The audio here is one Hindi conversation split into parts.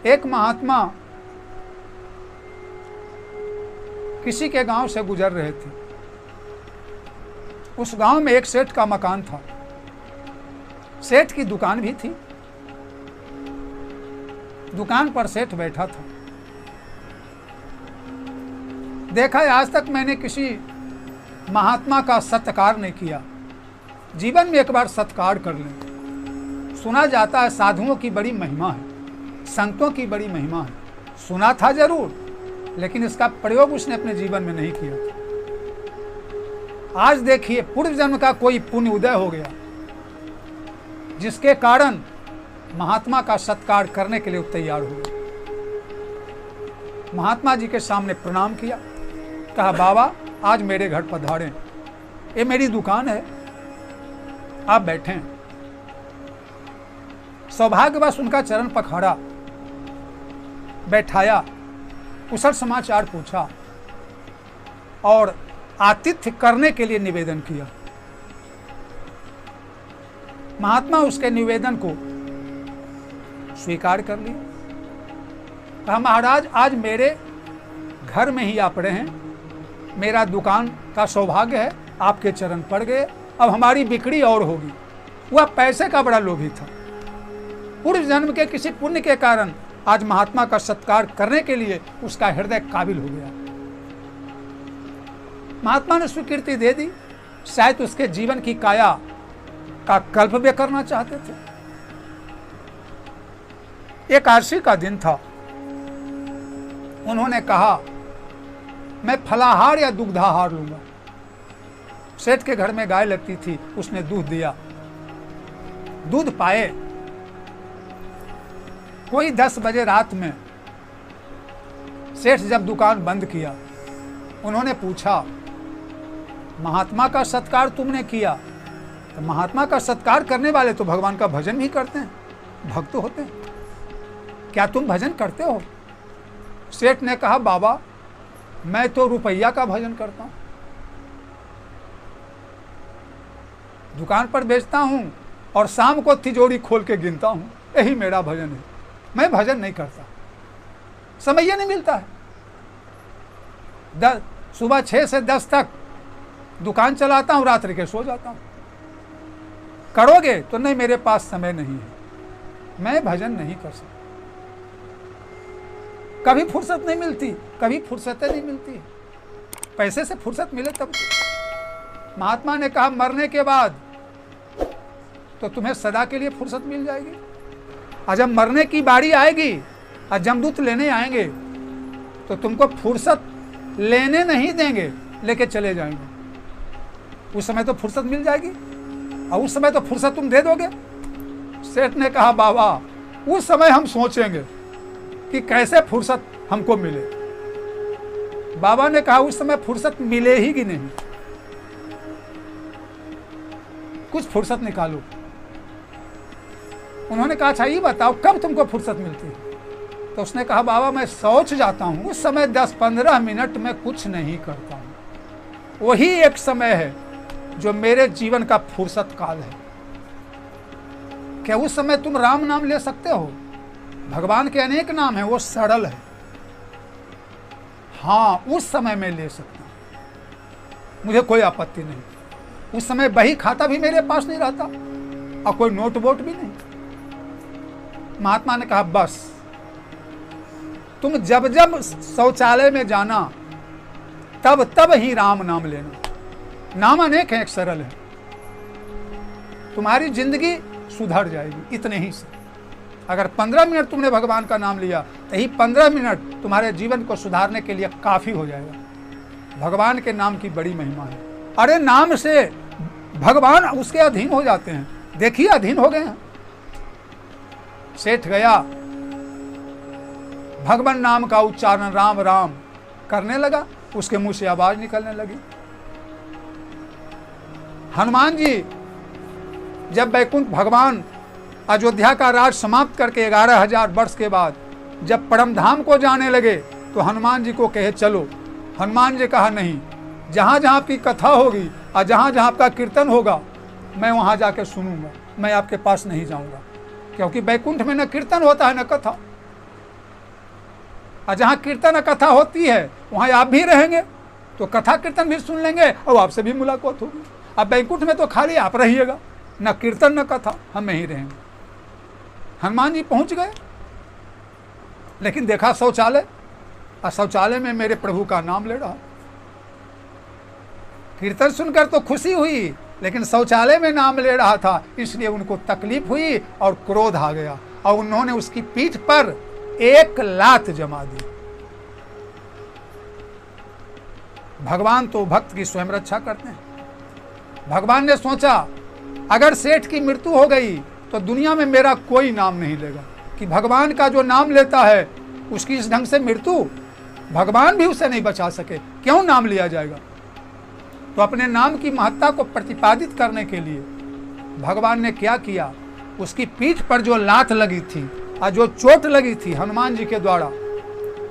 एक महात्मा किसी के गांव से गुजर रहे थे। उस गांव में एक सेठ का मकान था। सेठ की दुकान भी थी। दुकान पर सेठ बैठा था। देखा है, आज तक मैंने किसी महात्मा का सत्कार नहीं किया। जीवन में एक बार सत्कार कर लें। सुना जाता है साधुओं की बड़ी महिमा है, संतों की बड़ी महिमा है। सुना था जरूर, लेकिन इसका प्रयोग उसने अपने जीवन में नहीं किया था। आज देखिए, पूर्व जन्म का कोई पुण्य उदय हो गया, जिसके कारण महात्मा का सत्कार करने के लिए तैयार हुए। महात्मा जी के सामने प्रणाम किया, कहा बाबा आज मेरे घर पधारें, ये मेरी दुकान है, आप बैठें। सौभाग्यवश उनका चरण पखाड़ा, बैठाया, कुशल समाचार पूछा और आतिथ्य करने के लिए निवेदन किया। महात्मा उसके निवेदन को स्वीकार कर लिया। कहा महाराज आज मेरे घर में ही आप रहे हैं, मेरा दुकान का सौभाग्य है, आपके चरण पड़ गए, अब हमारी बिक्री और होगी। वह पैसे का बड़ा लोभी था। पूर्व जन्म के किसी पुण्य के कारण आज महात्मा का सत्कार करने के लिए उसका हृदय काबिल हो गया। महात्मा ने स्वीकृति दे दी। शायद उसके जीवन की काया का कल्प वे करना चाहते थे। एकादशी का दिन था। उन्होंने कहा मैं फलाहार या दुग्धाहार लूंगा। सेठ के घर में गाय लगती थी, उसने दूध दिया। दूध पाए। कोई 10 बजे रात में सेठ जब दुकान बंद किया, उन्होंने पूछा महात्मा का सत्कार तुमने किया? तो महात्मा का सत्कार करने वाले तो भगवान का भजन भी करते हैं, भक्त होते हैं, क्या तुम भजन करते हो? सेठ ने कहा बाबा मैं तो रुपया का भजन करता हूं, दुकान पर बेचता हूं और शाम को तिजोरी खोल के गिनता हूं, यही मेरा भजन है। मैं भजन नहीं करता, समय ही नहीं मिलता है। सुबह 6 से 10 तक दुकान चलाता हूं, रात्रि के सो जाता हूं। करोगे तो नहीं, मेरे पास समय नहीं है, मैं भजन नहीं कर सकता। कभी फुर्सत नहीं मिलती, कभी फुर्सतें नहीं मिलती। पैसे से फुर्सत मिले तब। महात्मा ने कहा मरने के बाद तो तुम्हें सदा के लिए फुर्सत मिल जाएगी, और जब मरने की बारी आएगी और जमदूत लेने आएंगे तो तुमको फुर्सत लेने नहीं देंगे, लेके चले जाएंगे। उस समय तो फुर्सत मिल जाएगी, और उस समय तो फुर्सत तुम दे दोगे। सेठ ने कहा बाबा उस समय हम सोचेंगे कि कैसे फुर्सत हमको मिले। बाबा ने कहा उस समय फुर्सत मिले ही कि नहीं, कुछ फुर्सत निकालो। उन्होंने कहा अच्छा ये बताओ कब तुमको फुर्सत मिलती है? तो उसने कहा बाबा मैं सोच जाता हूं, उस समय 10-15 मिनट में कुछ नहीं करता हूं, वही एक समय है जो मेरे जीवन का फुर्सत काल है। क्या उस समय तुम राम नाम ले सकते हो? भगवान के अनेक नाम हैं, वो सरल है। हाँ उस समय मैं ले सकता हूं, मुझे कोई आपत्ति नहीं। उस समय बही खाता भी मेरे पास नहीं रहता और कोई नोट वोट भी नहीं। महात्मा ने कहा बस तुम जब जब शौचालय में जाना तब तब ही राम नाम लेना। नाम अनेक है, एक सरल है, तुम्हारी जिंदगी सुधर जाएगी इतने ही से। अगर 15 मिनट तुमने भगवान का नाम लिया तो ही 15 मिनट तुम्हारे जीवन को सुधारने के लिए काफी हो जाएगा। भगवान के नाम की बड़ी महिमा है। अरे नाम से भगवान उसके अधीन हो जाते हैं। देखिए अधीन हो गए हैं। सेठ गया, भगवान नाम का उच्चारण राम राम करने लगा, उसके मुंह से आवाज निकलने लगी। हनुमान जी जब वैकुंठ भगवान अयोध्या का राज समाप्त करके 11,000 वर्ष के बाद जब परम धाम को जाने लगे तो हनुमान जी को कहे चलो। हनुमान जी कहा नहीं, जहाँ जहाँ आपकी कथा होगी और जहाँ जहाँ आपका कीर्तन होगा मैं वहाँ जाके सुनूंगा, मैं आपके पास नहीं जाऊँगा, क्योंकि वैकुंठ में न कीर्तन होता है न कथा। और जहाँ कीर्तन कथा होती है वहाँ आप भी रहेंगे, तो कथा कीर्तन भी सुन लेंगे और आपसे भी मुलाकात होगी। अब बैकुंठ में तो खाली आप रहिएगा, न कीर्तन न कथा, हम यहीं रहेंगे। हनुमान जी पहुँच गए, लेकिन देखा शौचालय, और शौचालय में मेरे प्रभु का नाम ले रहा। कीर्तन सुनकर तो खुशी हुई, लेकिन शौचालय में नाम ले रहा था, इसलिए उनको तकलीफ हुई और क्रोध आ गया, और उन्होंने उसकी पीठ पर एक लात जमा दी। भगवान तो भक्त की स्वयं रक्षा करते हैं। भगवान ने सोचा अगर सेठ की मृत्यु हो गई तो दुनिया में मेरा कोई नाम नहीं लेगा, कि भगवान का जो नाम लेता है उसकी इस ढंग से मृत्यु भगवान भी उसे नहीं बचा सके, क्यों नाम लिया जाएगा। तो अपने नाम की महत्ता को प्रतिपादित करने के लिए भगवान ने क्या किया, उसकी पीठ पर जो लात लगी थी और जो चोट लगी थी हनुमान जी के द्वारा,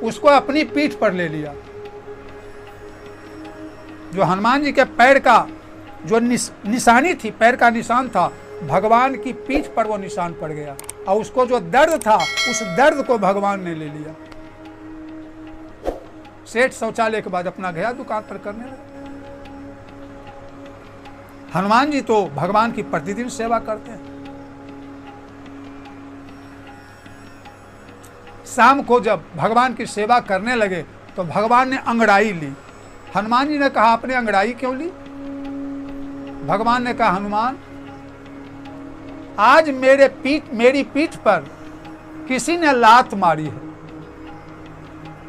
उसको अपनी पीठ पर ले लिया। जो हनुमान जी के पैर का जो निशानी थी, पैर का निशान था, भगवान की पीठ पर वो निशान पड़ गया, और उसको जो दर्द था उस दर्द को भगवान ने ले लिया। सेठ शौचालय के बाद अपना गया दुकान पर करने लगा। हनुमान जी तो भगवान की प्रतिदिन सेवा करते हैं। शाम को जब भगवान की सेवा करने लगे तो भगवान ने अंगड़ाई ली। हनुमान जी ने कहा आपने अंगड़ाई क्यों ली? भगवान ने कहा हनुमान, आज मेरी पीठ पर किसी ने लात मारी है,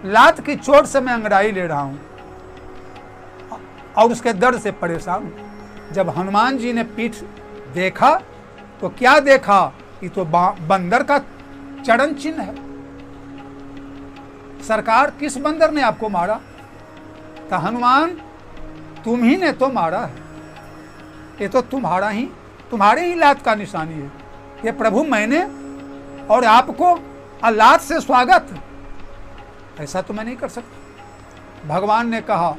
लात की चोट से मैं अंगड़ाई ले रहा हूं और उसके दर्द से परेशान हूं। जब हनुमान जी ने पीठ देखा तो क्या देखा, ये तो बंदर का चरण चिन्ह है। सरकार किस बंदर ने आपको मारा? तो हनुमान तुम ही ने तो मारा है, ये तो तुम्हारे ही लात का निशानी है। ये प्रभु मैंने और आपको लात से स्वागत, ऐसा तो मैं नहीं कर सकता। भगवान ने कहा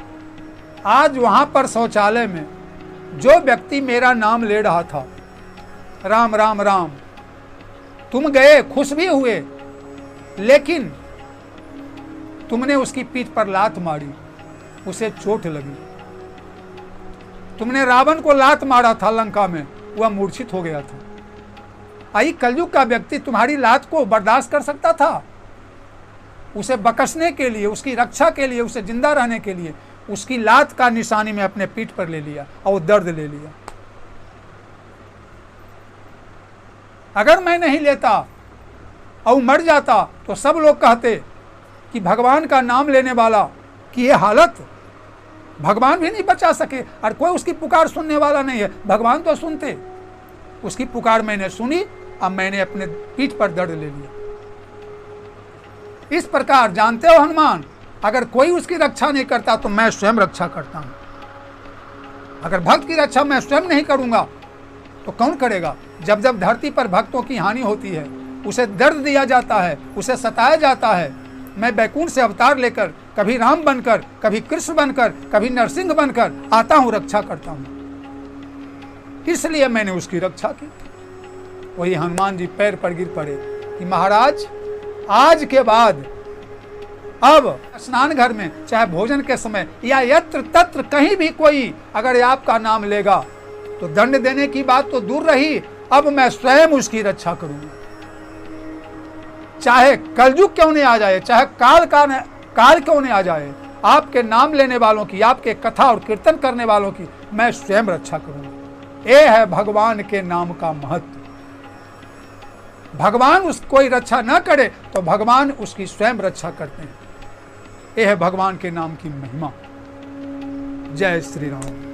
आज वहां पर शौचालय में जो व्यक्ति मेरा नाम ले रहा था, राम राम राम, तुम गए खुश भी हुए, लेकिन तुमने उसकी पीठ पर लात मारी, उसे चोट लगी। तुमने रावण को लात मारा था लंका में, वह मूर्छित हो गया था। आई कलयुग का व्यक्ति तुम्हारी लात को बर्दाश्त कर सकता था? उसे बकसने के लिए, उसकी रक्षा के लिए, उसे जिंदा रहने के लिए उसकी लात का निशानी में अपने पीठ पर ले लिया और दर्द ले लिया। अगर मैं नहीं लेता और मर जाता तो सब लोग कहते कि भगवान का नाम लेने वाला की ये हालत, भगवान भी नहीं बचा सके और कोई उसकी पुकार सुनने वाला नहीं है। भगवान तो सुनते, उसकी पुकार मैंने सुनी, अब मैंने अपने पीठ पर दर्द ले लिया। इस प्रकार जानते हो हनुमान, अगर कोई उसकी रक्षा नहीं करता तो मैं स्वयं रक्षा करता हूं। अगर भक्त की रक्षा मैं स्वयं नहीं करूंगा तो कौन करेगा? जब जब धरती पर भक्तों की हानि होती है, उसे दर्द दिया जाता है, उसे सताया जाता है, मैं बैकुंठ से अवतार लेकर कभी राम बनकर, कभी कृष्ण बनकर, कभी नरसिंह बनकर आता हूं, रक्षा करता हूं। इसलिए मैंने उसकी रक्षा की। वही हनुमान जी पैर पर गिर पड़े कि महाराज आज के बाद अब स्नान घर में, चाहे भोजन के समय या यत्र तत्र कहीं भी कोई अगर आपका नाम लेगा तो दंड देने की बात तो दूर रही, अब मैं स्वयं उसकी रक्षा करूंगा। चाहे कलयुग क्यों नहीं आ जाए, चाहे काल क्यों नहीं आ जाए, आपके नाम लेने वालों की, आपके कथा और कीर्तन करने वालों की मैं स्वयं रक्षा करूंगा। ये है भगवान के नाम का महत्व। भगवान कोई रक्षा न करे तो भगवान उसकी स्वयं रक्षा करते हैं। यह है भगवान के नाम की महिमा। जय श्री राम।